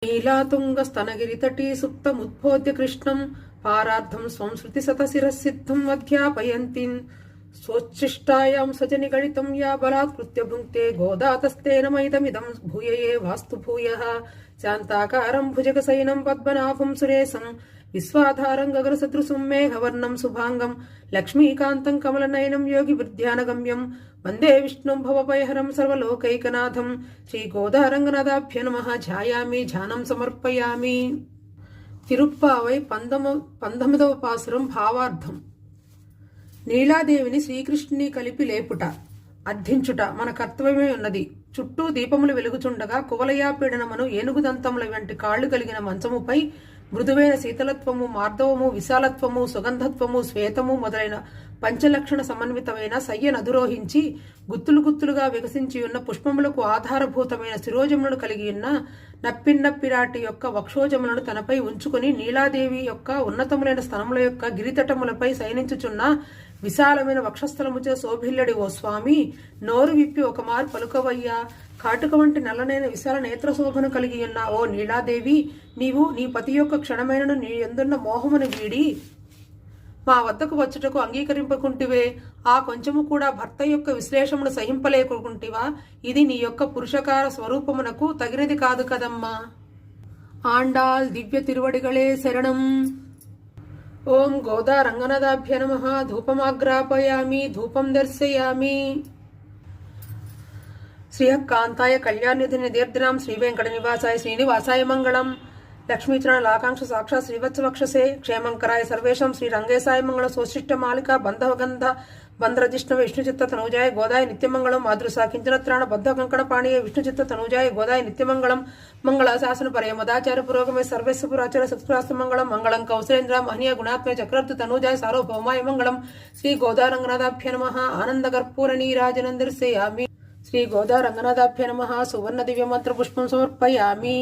नीलातुङ्गस्तनगिरितटी सुप्तमुद्बोध्य कृष्णं पारार्धं स्वं श्रुतिशतशिरःसिद्धं अध्यापयन्तीं स्वोच्छिष्टायां सजनिगणितं या बलात्कृत्य भुङ्क्ते गोदातस्तेन मयिदमिदं भूय एवास्तु भूयः शान्ताकारं भुजगशयनं पद्मनाभं सुरेशं विश्वाधारं गगनसदृशं मेघवर्णं शुभांगं लक्ष्मीकान्तं कमलनयनं योगिवृद्ध्यानगम्यं वंदे विष्णुं भवभयहरं सर्वलोकैकनाथं श्रीगोदारङ्गनाथाभ्य नमः ध्यायामि ध्यानं समर्पयामि। తిరుప్పావై 19వ పాసురం భావార్థం. నీలాదేవిని శ్రీకృష్ణుని కలిపి లేపుట అర్థించుట మన కర్తవ్యమే ఉన్నది. చుట్టూ దీపములు వెలుగుచుండగా కువలయాపీడనమును ఏనుగుదంతముల వంటి కాళ్లు కలిగిన మంచముపై మృదువైన శీతలత్వము, మార్దవము, విశాలత్వము, సుగంధత్వము, శ్వేతము మొదలైన పంచలక్షణ సమన్వితమైన సయ్యను అధిరోహించి గుత్తులు గుత్తులుగా వికసించియున్న పుష్పములకు ఆధారభూతమైన శిరోజములను కలిగియున్న నప్పిన్నప్పిరాటి యొక్క వక్షోజములను తనపై ఉంచుకుని నీలాదేవి యొక్క ఉన్నతములైన స్థనముల యొక్క గిరితటములపై శయనించుచున్న విశాలమైన వక్షస్థలముచే శోభిల్లడి ఓ స్వామి, నోరు విప్పి ఒక మారు పలుకవయ్యా. కాటుక వంటి నల్లనైన విశాల నేత్రశోభను కలిగి ఉన్న ఓ నీలాదేవి, నీవు నీ పతి యొక్క క్షణమైనను నీ ఎందున్న మోహమును వీడి మా వద్దకు వచ్చుటకు అంగీకరింపకుంటివే. ఆ కొంచెము కూడా భర్త యొక్క విశ్లేషమును సహింపలేకుంటివా? ఇది నీ యొక్క పురుషకార స్వరూపమునకు తగినది కాదు కదమ్మా. ఆండాల్ దివ్య తిరువడిగళే శరణం. ఓం గోదా రంగనాథాభ్య నమః. ధూపమాగ్రాపయామి, ధూపం దర్శయామి. శ్రీయకాంతాయ కళ్యాణనిధిని దీర్ఘనాం శ్రీ వెంకట నివాసాయ శ్రీనివాసాయ మంగళం. లక్ష్మీచరణ లాకాంక్ష సాక్షాత్ శ్రీవత్సవక్షసే క్షేమంకరాయ సర్వేషం శ్రీరంగేశాయ మంగళ సోశిష్ట మాలిక బంధవగంధ బంధ్రజిష్ణ విష్ణుచిత్త తనూజాయ గోదాయ నిత్యమంగళం. మాతృసా కించనత్రాణ బద్ధ కంకణ పాణీయ విష్ణుచిత్త తనూజాయ గోదాయ నిత్యమంగళం. మంగళాశాసన పరయ మదాచార పురోగమే సర్వేశ్వపురాచార సత్పురాస్త మంగళం. మంగళం కౌశలేంద్ర మహనీయ గుణాత్మయ చక్రవర్తి తనూజాయ సార్వభౌమాయ మంగళం. శ్రీ గోదారంగనాథాభ్య నమః. ఆనంద కర్పూర నీరాజనం దర్శయామి. శ్రీ గోదారంగనాథాభ్య నమః. సువర్ణ దివ్య మంత్ర పుష్పం సమర్పయామి.